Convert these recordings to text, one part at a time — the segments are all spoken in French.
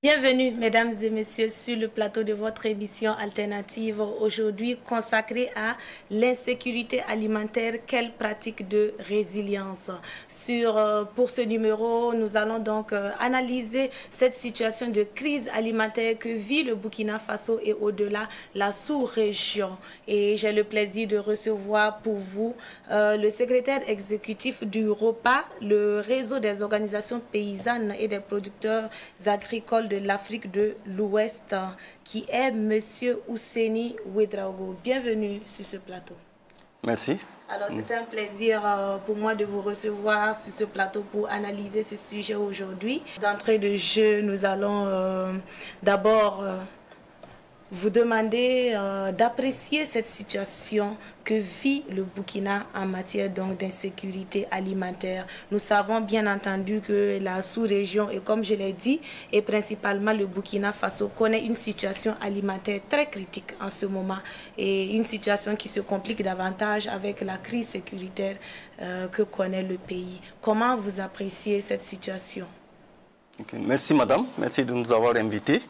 Bienvenue, mesdames et messieurs, sur le plateau de votre émission alternative, aujourd'hui consacrée à l'insécurité alimentaire, quelle pratique de résilience. Pour ce numéro, nous allons donc analyser cette situation de crise alimentaire que vit le Burkina Faso et au-delà la sous-région. Et j'ai le plaisir de recevoir pour vous le secrétaire exécutif du ROPA, le réseau des organisations paysannes et des producteurs agricoles de l'Afrique de l'Ouest, qui est M. Ousseini Ouedraogo. Bienvenue sur ce plateau. Merci. Alors, c'est un plaisir pour moi de vous recevoir sur ce plateau pour analyser ce sujet aujourd'hui. D'entrée de jeu, nous allons d'abord vous demander d'apprécier cette situation que vit le Burkina en matière d'insécurité alimentaire. Nous savons bien entendu que la sous-région, et comme je l'ai dit, et principalement le Burkina Faso, connaît une situation alimentaire très critique en ce moment, et une situation qui se complique davantage avec la crise sécuritaire que connaît le pays. Comment vous appréciez cette situation? Merci madame, merci de nous avoir invités.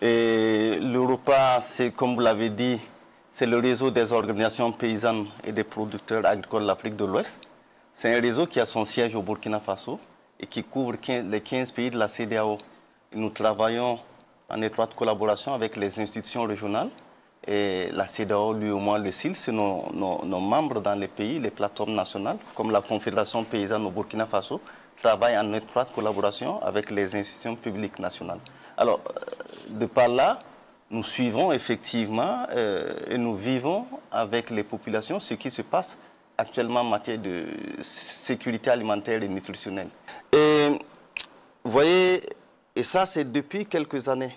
Et l'Europa, c'est comme vous l'avez dit, c'est le réseau des organisations paysannes et des producteurs agricoles de l'Afrique de l'Ouest. C'est un réseau qui a son siège au Burkina Faso et qui couvre les 15 pays de la CEDEAO. Et nous travaillons en étroite collaboration avec les institutions régionales et la CEDEAO, lui au moins le CIL, c'est nos membres dans les pays, les plateformes nationales, comme la Confédération paysanne au Burkina Faso, travaillent en étroite collaboration avec les institutions publiques nationales. Alors, de par là, nous suivons effectivement et nous vivons avec les populations ce qui se passe actuellement en matière de sécurité alimentaire et nutritionnelle. Et vous voyez, et ça c'est depuis quelques années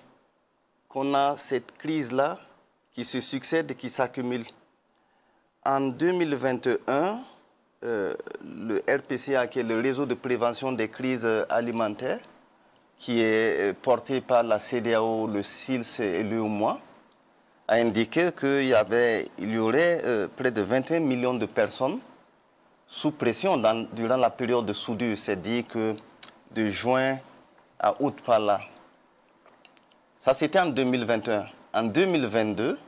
qu'on a cette crise-là qui se succède et qui s'accumule. En 2021, le RPCA, qui est le réseau de prévention des crises alimentaires, qui est porté par la CEDEAO, le SILS et l'UEMOA, a indiqué qu'il y aurait près de 21 millions de personnes sous pression durant la période de soudure, c'est-à-dire que de juin à août par là. Ça, c'était en 2021. En 2022,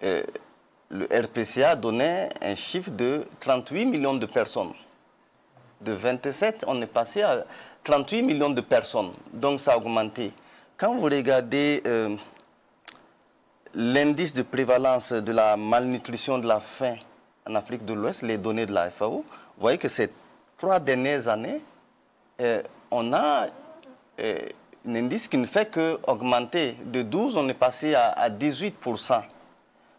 le RPCA donnait un chiffre de 38 millions de personnes. De 27, on est passé à 38 millions de personnes, donc ça a augmenté. Quand vous regardez l'indice de prévalence de la malnutrition, de la faim en Afrique de l'Ouest, les données de la FAO, vous voyez que ces 3 dernières années, on a un indice qui ne fait qu'augmenter. De 12, on est passé à 18%.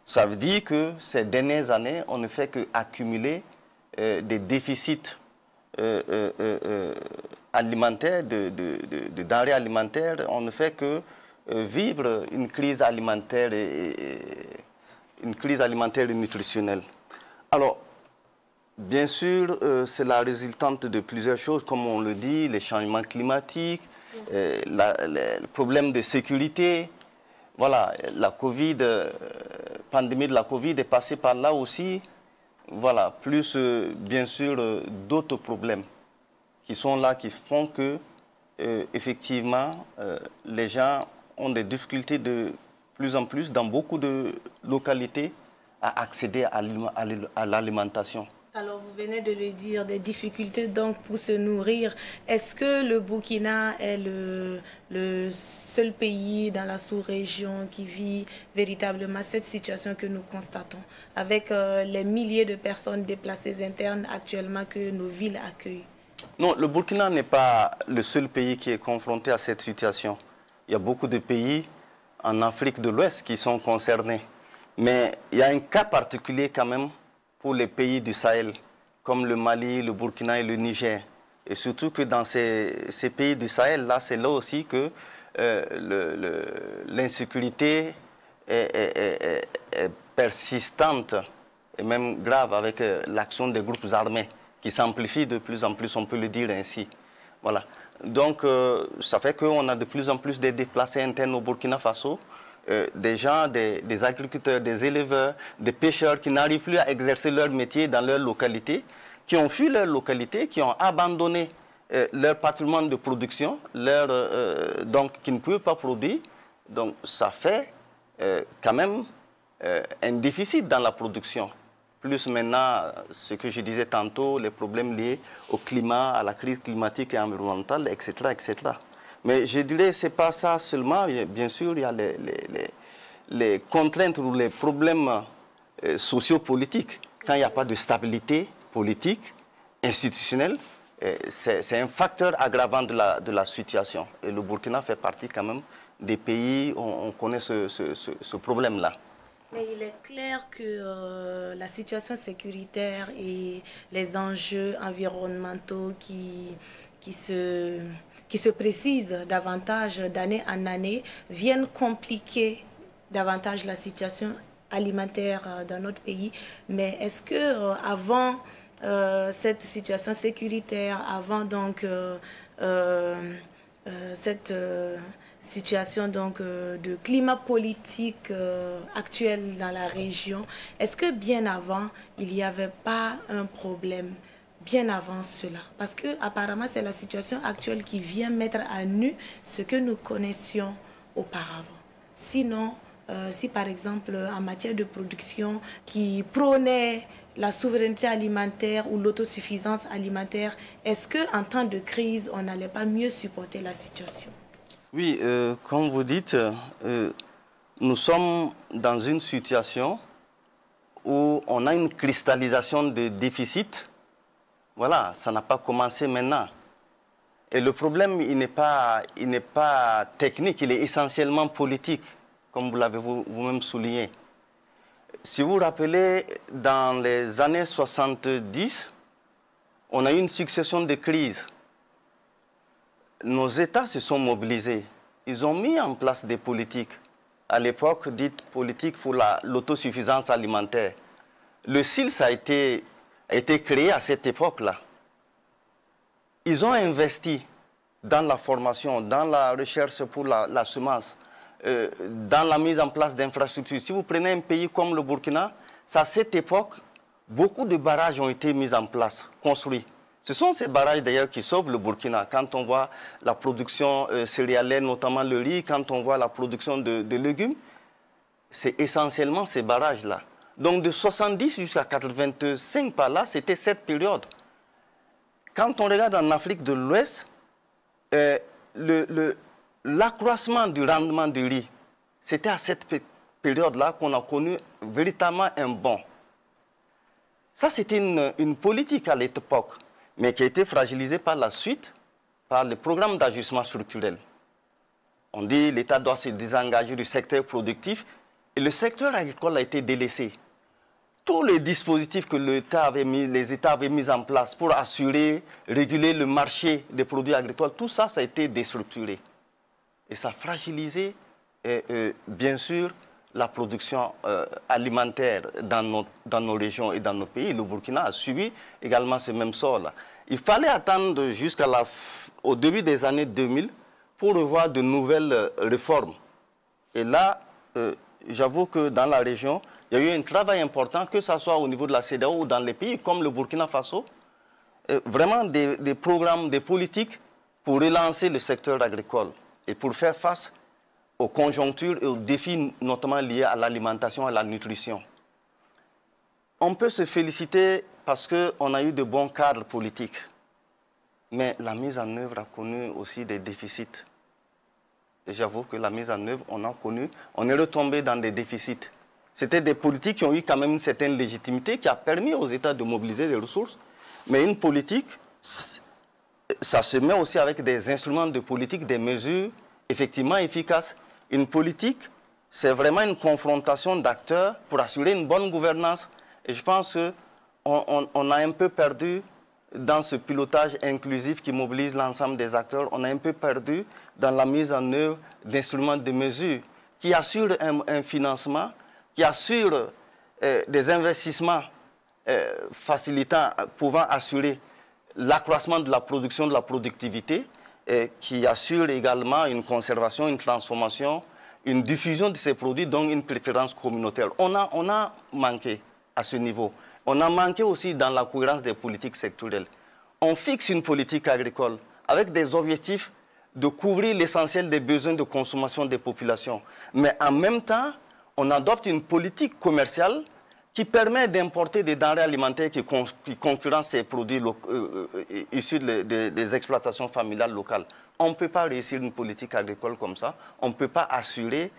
Ça veut dire que ces dernières années, on ne fait qu'accumuler des déficits alimentaires, de denrées alimentaires. On ne fait que vivre une crise alimentaire et nutritionnelle. Alors, bien sûr, c'est la résultante de plusieurs choses, comme on le dit, les changements climatiques, le problème de sécurité. Voilà, la pandémie de la Covid est passée par là aussi. Voilà, plus bien sûr d'autres problèmes qui sont là, qui font que effectivement les gens ont des difficultés de plus en plus dans beaucoup de localités à accéder à l'alimentation. Alors, vous venez de le dire, des difficultés donc pour se nourrir. Est-ce que le Burkina est le seul pays dans la sous-région qui vit véritablement cette situation que nous constatons, avec les milliers de personnes déplacées internes actuellement que nos villes accueillent? Non, le Burkina n'est pas le seul pays qui est confronté à cette situation. Il y a beaucoup de pays en Afrique de l'Ouest qui sont concernés. Mais il y a un cas particulier quand même pour les pays du Sahel, comme le Mali, le Burkina et le Niger. Et surtout que dans ces pays du Sahel, là, c'est là aussi que l'insécurité est persistante et même grave avec l'action des groupes armés qui s'amplifie de plus en plus, on peut le dire ainsi. Voilà. Donc, ça fait qu'on a de plus en plus de déplacés internes au Burkina Faso, des gens, des agriculteurs, des éleveurs, des pêcheurs qui n'arrivent plus à exercer leur métier dans leur localité, qui ont fui leur localité, qui ont abandonné leur patrimoine de production, donc qui ne peuvent pas produire. Donc ça fait quand même un déficit dans la production. Plus maintenant, ce que je disais tantôt, les problèmes liés au climat, à la crise climatique et environnementale, etc. etc. Mais je dirais que ce n'est pas ça seulement. Bien sûr, il y a les contraintes ou les problèmes sociopolitiques. Quand il n'y a pas de stabilité politique, institutionnelle, c'est un facteur aggravant de la situation. Et le Burkina fait partie quand même des pays où on connaît ce problème-là. Mais il est clair que la situation sécuritaire et les enjeux environnementaux qui se précisent davantage d'année en année viennent compliquer davantage la situation alimentaire dans notre pays. Mais est-ce que avant cette situation sécuritaire, avant donc cette situation donc de climat politique actuel dans la région, est-ce que bien avant, il n'y avait pas un problème, bien avant cela? Parce que apparemment, c'est la situation actuelle qui vient mettre à nu ce que nous connaissions auparavant. Sinon, si par exemple, en matière de production qui prônait la souveraineté alimentaire ou l'autosuffisance alimentaire, est-ce qu'en temps de crise, on n'allait pas mieux supporter la situation? Oui, comme vous dites, nous sommes dans une situation où on a une cristallisation de déficit. Voilà, ça n'a pas commencé maintenant. Et le problème, il n'est pas technique, il est essentiellement politique, comme vous l'avez vous-même souligné. Si vous vous rappelez, dans les années 70, on a eu une succession de crises. Nos États se sont mobilisés. Ils ont mis en place des politiques, à l'époque dites politiques pour l'autosuffisance alimentaire. Le SILS a été créé à cette époque-là. Ils ont investi dans la formation, dans la recherche pour la semence, dans la mise en place d'infrastructures. Si vous prenez un pays comme le Burkina, à cette époque, beaucoup de barrages ont été mis en place, construits. Ce sont ces barrages d'ailleurs qui sauvent le Burkina. Quand on voit la production céréalière, notamment le riz, quand on voit la production de légumes, c'est essentiellement ces barrages-là. Donc de 70 jusqu'à 85 par là, c'était cette période. Quand on regarde en Afrique de l'Ouest, l'accroissement du rendement du riz, c'était à cette période-là qu'on a connu véritablement un bond. Ça, c'était une politique à l'époque, mais qui a été fragilisée par la suite, par le programme d'ajustement structurel. On dit que l'État doit se désengager du secteur productif et le secteur agricole a été délaissé. Tous les dispositifs que les États avaient mis en place pour assurer, réguler le marché des produits agricoles, tout ça, ça a été déstructuré. Et ça a fragilisé, bien sûr, la production alimentaire dans nos régions et dans nos pays. Le Burkina a subi également ce même sort-là. Il fallait attendre jusqu'au début des années 2000 pour revoir de nouvelles réformes. Et là, j'avoue que dans la région, il y a eu un travail important, que ce soit au niveau de la CEDEAO ou dans les pays comme le Burkina Faso, vraiment des programmes, des politiques pour relancer le secteur agricole et pour faire face aux conjonctures et aux défis notamment liés à l'alimentation et à la nutrition. On peut se féliciter parce qu'on a eu de bons cadres politiques, mais la mise en œuvre a connu aussi des déficits. Et j'avoue que la mise en œuvre, on est retombé dans des déficits. C'était des politiques qui ont eu quand même une certaine légitimité, qui a permis aux États de mobiliser des ressources, mais une politique, ça se met aussi avec des instruments de politique, des mesures effectivement efficaces. Une politique, c'est vraiment une confrontation d'acteurs pour assurer une bonne gouvernance. Et je pense qu'on a un peu perdu dans ce pilotage inclusif qui mobilise l'ensemble des acteurs. On a un peu perdu dans la mise en œuvre d'instruments de mesures qui assurent un financement, qui assurent des investissements facilitant, pouvant assurer l'accroissement de la production, de la productivité, qui assure également une conservation, une transformation, une diffusion de ces produits, donc une préférence communautaire. On a manqué à ce niveau. On a manqué aussi dans la cohérence des politiques sectorielles. on fixe une politique agricole avec des objectifs de couvrir l'essentiel des besoins de consommation des populations. Mais en même temps, on adopte une politique commerciale qui permet d'importer des denrées alimentaires qui concurrencent ces produits issus des exploitations familiales locales. On ne peut pas réussir une politique agricole comme ça. On ne peut pas assurer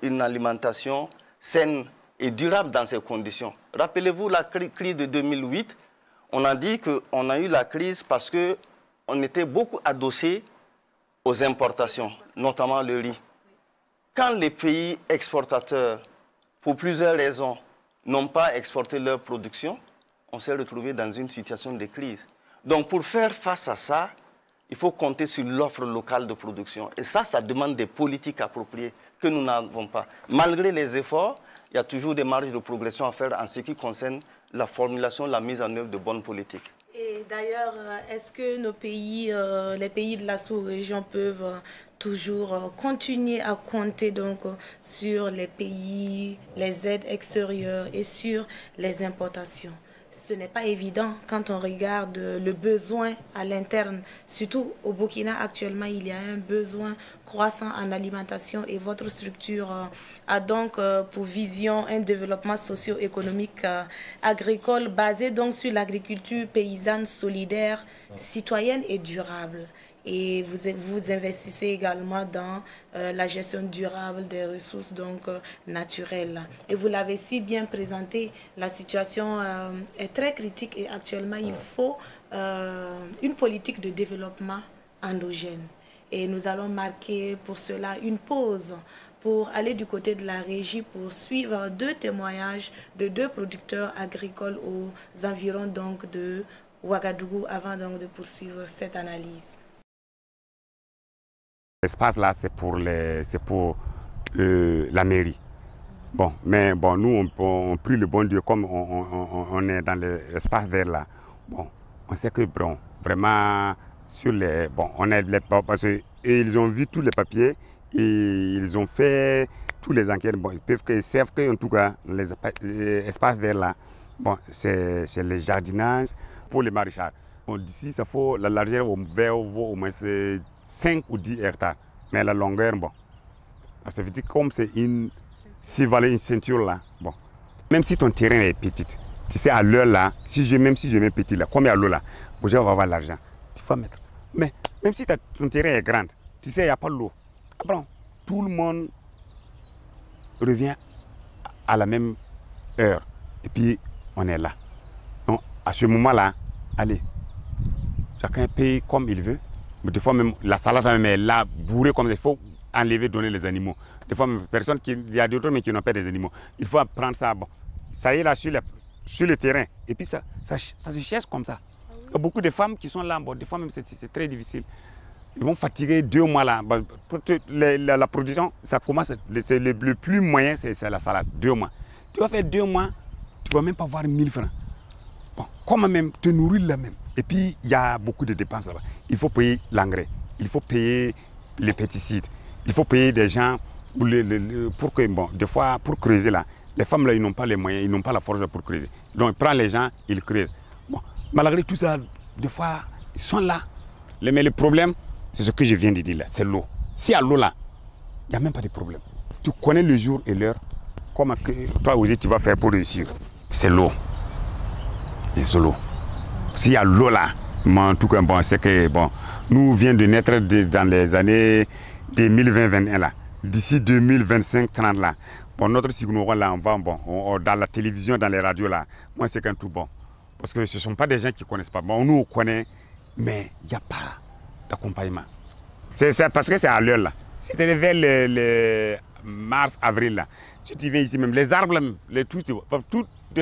une alimentation saine et durable dans ces conditions. Rappelez-vous la crise de 2008. On a dit qu'on a eu la crise parce qu'on était beaucoup adossé aux importations, notamment le riz. Quand les pays exportateurs, pour plusieurs raisons, n'ont pas exporté leur production, on s'est retrouvé dans une situation de crise. Donc pour faire face à ça, il faut compter sur l'offre locale de production. Et ça demande des politiques appropriées que nous n'avons pas. Malgré les efforts, il y a toujours des marges de progression à faire en ce qui concerne la formulation, la mise en œuvre de bonnes politiques. Et d'ailleurs, est-ce que nos pays, les pays de la sous-région peuvent toujours continuer à compter donc sur les pays, les aides extérieures et sur les importations? Ce n'est pas évident quand on regarde le besoin à l'interne. Surtout au Burkina, actuellement, il y a un besoin croissant en alimentation et votre structure a donc pour vision un développement socio-économique agricole basé donc sur l'agriculture paysanne solidaire, citoyenne et durable. Et vous investissez également dans la gestion durable des ressources donc, naturelles. Et vous l'avez si bien présenté, la situation est très critique et actuellement il faut une politique de développement endogène. Et nous allons marquer pour cela une pause pour aller du côté de la régie pour suivre 2 témoignages de 2 producteurs agricoles aux environs donc, de Ouagadougou avant donc, de poursuivre cette analyse. L'espace là, c'est pour la mairie. Bon, mais bon, nous, on prie le bon Dieu comme on est dans l'espace vert là. Bon, on sait que bon, vraiment sur les, bon, on est parce qu'ils ont vu tous les papiers et ils ont fait tous les enquêtes. Bon, ils savent qu'en tout cas les espaces verts là, bon, c'est le jardinage pour les maraîchages. Bon, d'ici, ça faut la largeur vert vaut au moins 5 ou 10 hectares. Mais la longueur, bon, ça veut dire comme c'est une ceinture là, bon, même si ton terrain est petit, tu sais à l'heure là, même si je mets petit là, comme il y a l'eau là, bon, je vais avoir l'argent, tu vas mettre. Mais même si ton terrain est grand, tu sais, il n'y a pas l'eau. Après, tout le monde revient à la même heure. Et puis, on est là. Donc, à ce moment-là, allez, chacun paye comme il veut. Mais des fois même, la salade même est là, bourrée comme ça. Il faut enlever, donner les animaux. Des fois, il y a d'autres mais qui n'ont pas des animaux. Il faut prendre ça. Bon, ça y est là sur le terrain. Et puis ça se cherche comme ça. Il y a beaucoup de femmes qui sont là. Bon, des fois même, c'est très difficile. Ils vont fatiguer 2 mois là. Bon, la production, ça commence. Le plus moyen, c'est la salade. 2 mois. Tu vas faire 2 mois, tu ne vas même pas avoir 1000 francs. Bon, comment même te nourrir là même. Et puis, il y a beaucoup de dépenses là-bas. Il faut payer l'engrais, il faut payer les pesticides, il faut payer des gens pour que, bon, des fois, pour creuser là, les femmes là, ils n'ont pas les moyens, ils n'ont pas la force pour creuser. Donc, ils prennent les gens, ils creusent. Bon, malgré tout ça, des fois, ils sont là. Mais le problème, c'est ce que je viens de dire là, c'est l'eau. S'il y a l'eau là, il n'y a même pas de problème. Tu connais le jour et l'heure, comment toi aussi tu vas faire pour réussir. C'est l'eau. C'est l'eau. S'il y a l'eau là, mais en tout cas, bon, c'est que bon, nous venons de naître dans les années 2020-2021 là. D'ici 2025-30 là, bon, notre signal là, on va bon, dans la télévision, dans les radios là, moi c'est quand tout bon. Parce que ce ne sont pas des gens qui ne connaissent pas. Bon, nous on connaît, mais il n'y a pas d'accompagnement. C'est parce que c'est à l'heure là. C'était vers le mars, avril là. Si tu viens ici même, les arbres, tout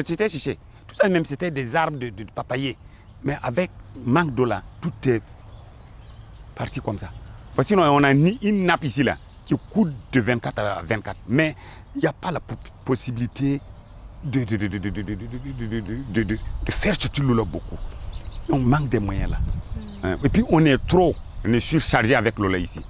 c'était chiché. Tout ça même c'était des arbres de papayer. Mais avec manque d'eau là, tout est parti comme ça. Parce que sinon on a une nappe ici là qui coûte de 24 à 24. Mais il n'y a pas la possibilité de faire ce l'eau là beaucoup. On manque des moyens là. Et puis on est surchargé avec l'eau là ici.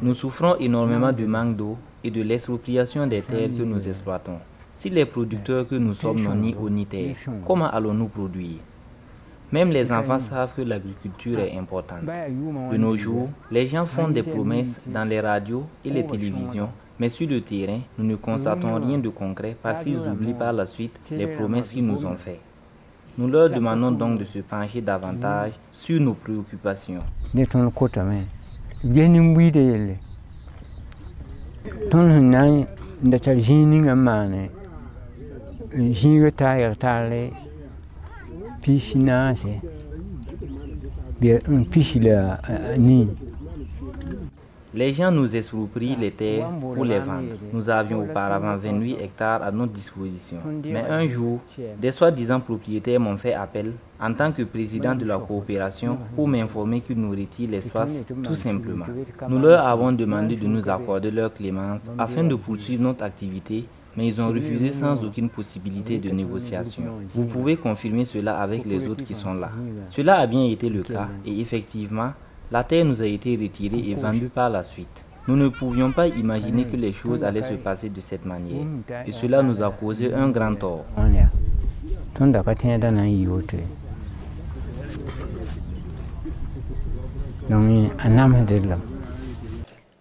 Nous souffrons énormément de manque d'eau et de l'expropriation des terres que nous exploitons. Si les producteurs que nous sommes n'ont ni eau ni terre, comment allons-nous produire? Même les enfants savent que l'agriculture est importante. De nos jours, les gens font des promesses dans les radios et les télévisions, mais sur le terrain, nous ne constatons rien de concret parce qu'ils oublient par la suite les promesses qu'ils nous ont faites. Nous leur demandons donc de se pencher davantage sur nos préoccupations. Les gens nous exproprient les terres pour les vendre. Nous avions auparavant 28 hectares à notre disposition. Mais un jour, des soi-disant propriétaires m'ont fait appel en tant que président de la coopération pour m'informer qu'ils nous retirent l'espace tout simplement. Nous leur avons demandé de nous accorder leur clémence afin de poursuivre notre activité, mais ils ont refusé sans aucune possibilité de négociation. Vous pouvez confirmer cela avec les autres qui sont là. Cela a bien été le cas et effectivement, la terre nous a été retirée et vendue par la suite. Nous ne pouvions pas imaginer que les choses allaient se passer de cette manière et cela nous a causé un grand tort.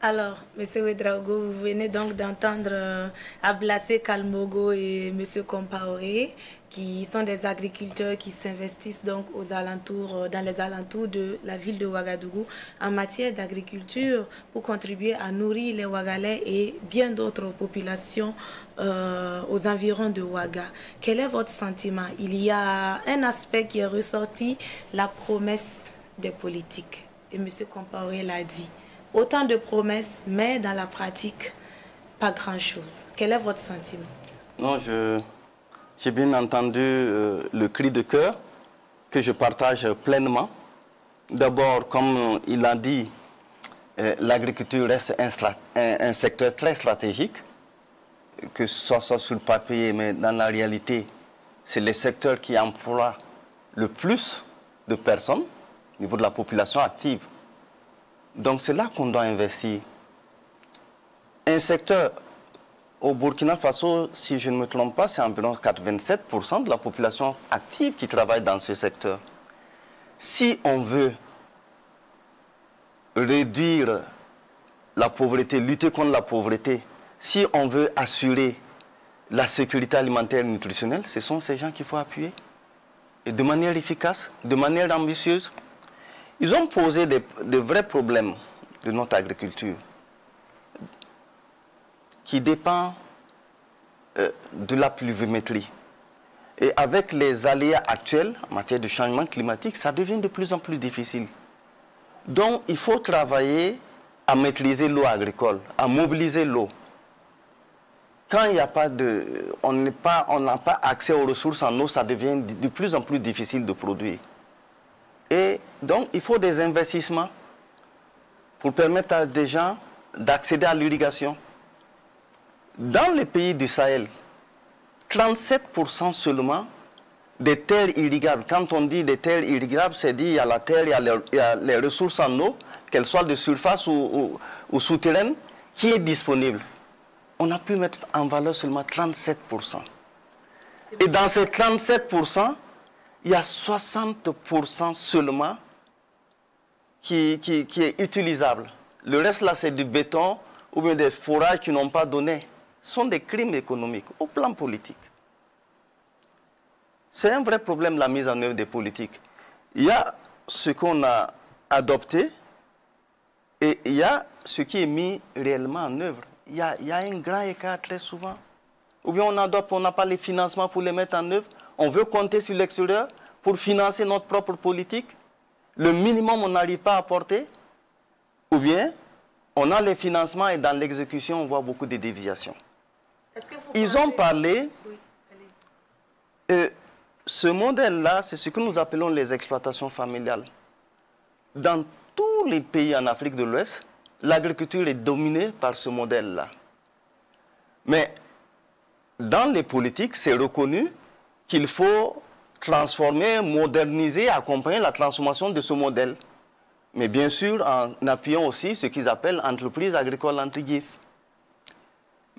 Alors, M. Ouedraogo, vous venez donc d'entendre Ablassé Kalmogo et M. Compaoré, qui sont des agriculteurs qui s'investissent donc aux alentours, dans les alentours de la ville de Ouagadougou en matière d'agriculture pour contribuer à nourrir les Ouagalais et bien d'autres populations aux environs de Ouaga. Quel est votre sentiment? Il y a un aspect qui est ressorti, la promesse des politiques. Et M. Compaoré l'a dit. Autant de promesses, mais dans la pratique, pas grand-chose. Quel est votre sentiment? Non, j'ai bien entendu le cri de cœur que je partage pleinement. D'abord, comme il a dit, l'agriculture reste un secteur très stratégique, que ce soit sur le papier, mais dans la réalité, c'est le secteur qui emploie le plus de personnes au niveau de la population active. Donc c'est là qu'on doit investir. Un secteur, au Burkina Faso, si je ne me trompe pas, c'est environ 87% de la population active qui travaille dans ce secteur. Si on veut réduire la pauvreté, lutter contre la pauvreté, si on veut assurer la sécurité alimentaire et nutritionnelle, ce sont ces gens qu'il faut appuyer. Et de manière efficace, de manière ambitieuse. Ils ont posé de vrais problèmes de notre agriculture qui dépend de la pluviométrie. Et avec les aléas actuels en matière de changement climatique, ça devient de plus en plus difficile. Donc il faut travailler à maîtriser l'eau agricole, à mobiliser l'eau. Quand il n'y a pas on n'a pas accès aux ressources en eau, ça devient de plus en plus difficile de produire. Et donc, il faut des investissements pour permettre à des gens d'accéder à l'irrigation. Dans les pays du Sahel, 37% seulement des terres irrigables. Quand on dit des terres irrigables, c'est dit il y a la terre, il y a les ressources en eau, qu'elles soient de surface ou souterraines, qui est disponible. On a pu mettre en valeur seulement 37%. Et dans ces 37%, il y a 60% seulement qui est utilisable. Le reste là, c'est du béton ou bien des forages qui n'ont pas donné. Ce sont des crimes économiques au plan politique. C'est un vrai problème, la mise en œuvre des politiques. Il y a ce qu'on a adopté et il y a ce qui est mis réellement en œuvre. Il y a un grand écart très souvent. Ou bien on adopte, on n'a pas les financements pour les mettre en œuvre. On veut compter sur l'extérieur pour financer notre propre politique. Le minimum, on n'arrive pas à apporter. Ou bien, on a les financements et dans l'exécution, on voit beaucoup de déviations. Ils ont parlé... Oui, ce modèle-là, c'est ce que nous appelons les exploitations familiales. Dans tous les pays en Afrique de l'Ouest, l'agriculture est dominée par ce modèle-là. Mais dans les politiques, c'est reconnu qu'il faut transformer, moderniser, accompagner la transformation de ce modèle. Mais bien sûr, en appuyant aussi ce qu'ils appellent entreprises agricoles entre guillemets.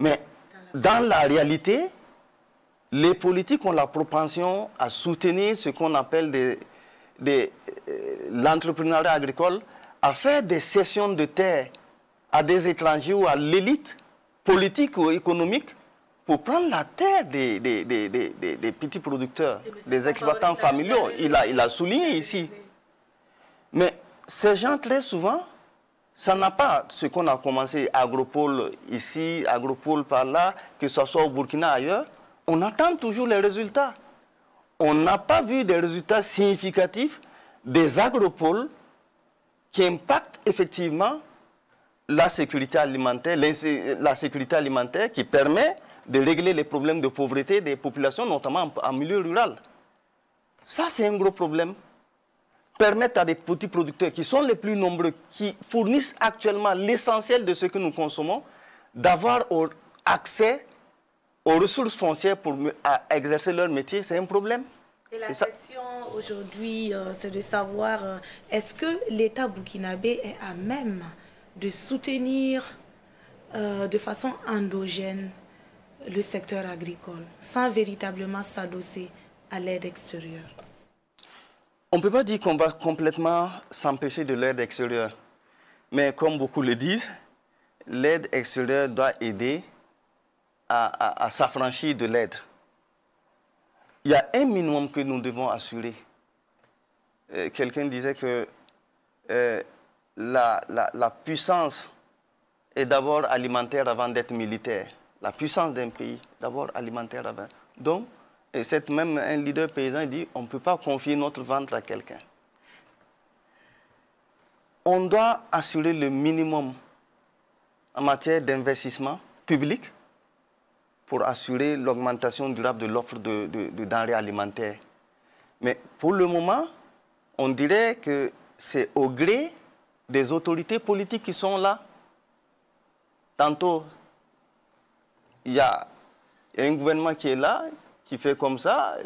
Mais dans la réalité, les politiques ont la propension à soutenir ce qu'on appelle l'entrepreneuriat agricole, à faire des cessions de terres à des étrangers ou à l'élite politique ou économique pour prendre la terre des petits producteurs, des exploitants familiaux. Il a souligné ici. Mais ces gens, très souvent, ça n'a pas ce qu'on a commencé, agropole ici, agropole par là, que ce soit au Burkina ailleurs. On attend toujours les résultats. On n'a pas vu des résultats significatifs des agropoles qui impactent effectivement la sécurité alimentaire, qui permet de régler les problèmes de pauvreté des populations, notamment en milieu rural. Ça, c'est un gros problème. Permettre à des petits producteurs qui sont les plus nombreux, qui fournissent actuellement l'essentiel de ce que nous consommons, d'avoir accès aux ressources foncières pour exercer leur métier, c'est un problème. Et la question aujourd'hui, c'est de savoir, est-ce que l'État burkinabé est à même de soutenir de façon endogène le secteur agricole, sans véritablement s'adosser à l'aide extérieure? On ne peut pas dire qu'on va complètement s'empêcher de l'aide extérieure. Mais comme beaucoup le disent, l'aide extérieure doit aider à s'affranchir de l'aide. Il y a un minimum que nous devons assurer. Quelqu'un disait que la puissance est d'abord alimentaire avant d'être militaire. La puissance d'un pays, d'abord alimentaire avant. Donc, un leader paysan dit, on ne peut pas confier notre ventre à quelqu'un. On doit assurer le minimum en matière d'investissement public pour assurer l'augmentation durable de l'offre de denrées alimentaires. Mais pour le moment, on dirait que c'est au gré des autorités politiques qui sont là. Tantôt, il y a un gouvernement qui est là, qui fait comme ça,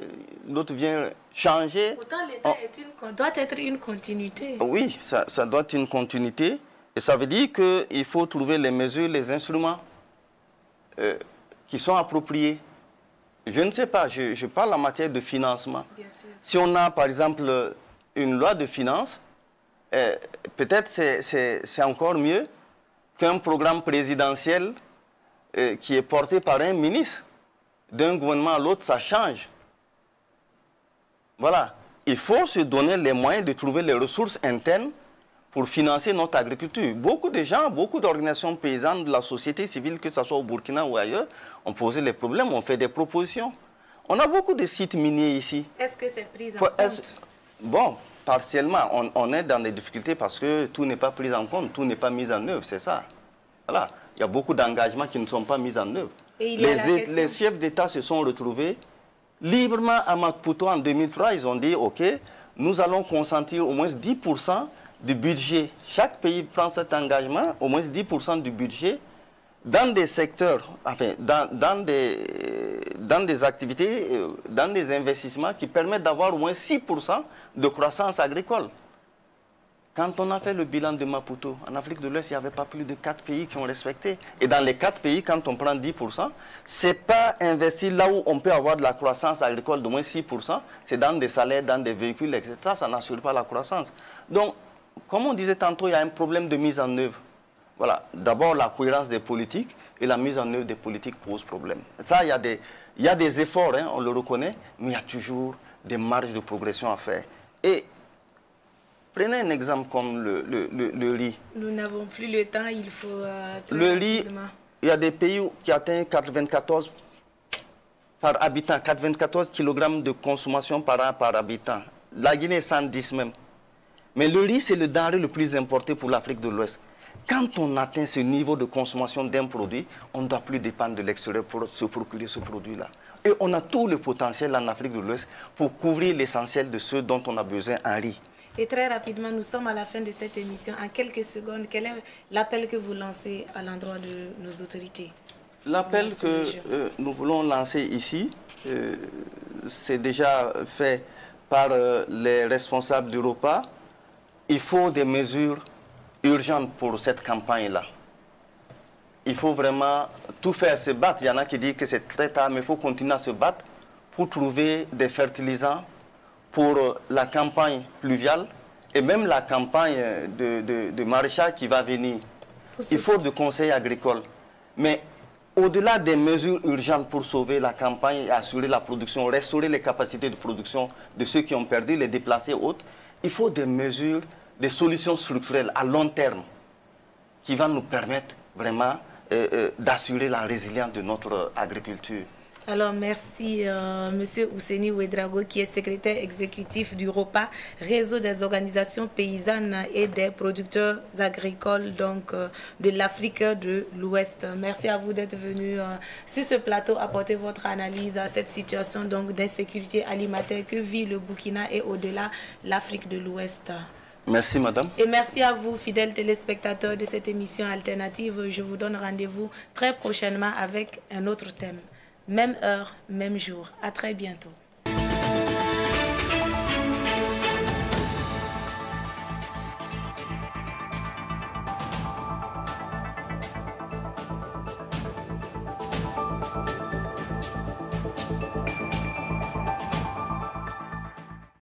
l'autre vient changer. Pourtant, l'État doit être une continuité. Oui, ça doit être une continuité. Et ça veut dire qu'il faut trouver les mesures, les instruments qui sont appropriés. Je ne sais pas, je parle en matière de financement. Bien sûr. Si on a, par exemple, une loi de finances, peut-être c'est encore mieux qu'un programme présidentiel qui est porté par un ministre. D'un gouvernement à l'autre, ça change. Voilà. Il faut se donner les moyens de trouver les ressources internes pour financer notre agriculture. Beaucoup de gens, beaucoup d'organisations paysannes de la société civile, que ce soit au Burkina ou ailleurs, ont posé les problèmes, ont fait des propositions. On a beaucoup de sites miniers ici. Est-ce que c'est pris en compte? Bon, partiellement. On est dans des difficultés parce que tout n'est pas pris en compte, tout n'est pas mis en œuvre, c'est ça. Voilà. Il y a beaucoup d'engagements qui ne sont pas mis en œuvre. Les chefs d'État se sont retrouvés librement à Maputo en 2003. Ils ont dit, OK, nous allons consentir au moins 10% du budget. Chaque pays prend cet engagement, au moins 10% du budget, dans des secteurs, enfin, dans des activités, dans des investissements qui permettent d'avoir au moins 6% de croissance agricole. Quand on a fait le bilan de Maputo, en Afrique de l'Ouest, il n'y avait pas plus de 4 pays qui ont respecté. Et dans les 4 pays, quand on prend 10%, ce n'est pas investir là où on peut avoir de la croissance agricole de moins 6%, c'est dans des salaires, dans des véhicules, etc. Ça n'assure pas la croissance. Donc, comme on disait tantôt, il y a un problème de mise en œuvre. Voilà. D'abord, la cohérence des politiques et la mise en œuvre des politiques pose problème. Ça, il y a des efforts, hein, on le reconnaît, mais il y a toujours des marges de progression à faire. Et prenez un exemple comme le riz. Nous n'avons plus le temps, il faut... le riz, il y a des pays qui atteignent 94 par habitant, 94 kg de consommation par an par habitant. La Guinée, 110 même. Mais le riz, c'est le denrée le plus importé pour l'Afrique de l'Ouest. Quand on atteint ce niveau de consommation d'un produit, on ne doit plus dépendre de l'extérieur pour se procurer ce produit-là. Et on a tout le potentiel en Afrique de l'Ouest pour couvrir l'essentiel de ce dont on a besoin en riz. Et très rapidement, nous sommes à la fin de cette émission. En quelques secondes, quel est l'appel que vous lancez à l'endroit de nos autorités? L'appel que nous voulons lancer ici, c'est déjà fait par les responsables d'Europa. Il faut des mesures urgentes pour cette campagne-là. il faut vraiment tout faire, se battre. Il y en a qui disent que c'est très tard, mais il faut continuer à se battre pour trouver des fertilisants pour la campagne pluviale et même la campagne de maraîchage qui va venir. Il faut des conseils agricoles. Mais au-delà des mesures urgentes pour sauver la campagne et assurer la production, restaurer les capacités de production de ceux qui ont perdu, les déplacer autres, il faut des mesures, des solutions structurelles à long terme qui vont nous permettre vraiment d'assurer la résilience de notre agriculture. Alors, merci Monsieur Ouseni Ouedraogo, qui est secrétaire exécutif du ROPA, Réseau des organisations paysannes et des producteurs agricoles donc, de l'Afrique de l'Ouest. Merci à vous d'être venu sur ce plateau apporter votre analyse à cette situation d'insécurité alimentaire que vit le Burkina et au-delà l'Afrique de l'Ouest. Merci madame. Et merci à vous, fidèles téléspectateurs de cette émission alternative. Je vous donne rendez-vous très prochainement avec un autre thème. Même heure, même jour. À très bientôt.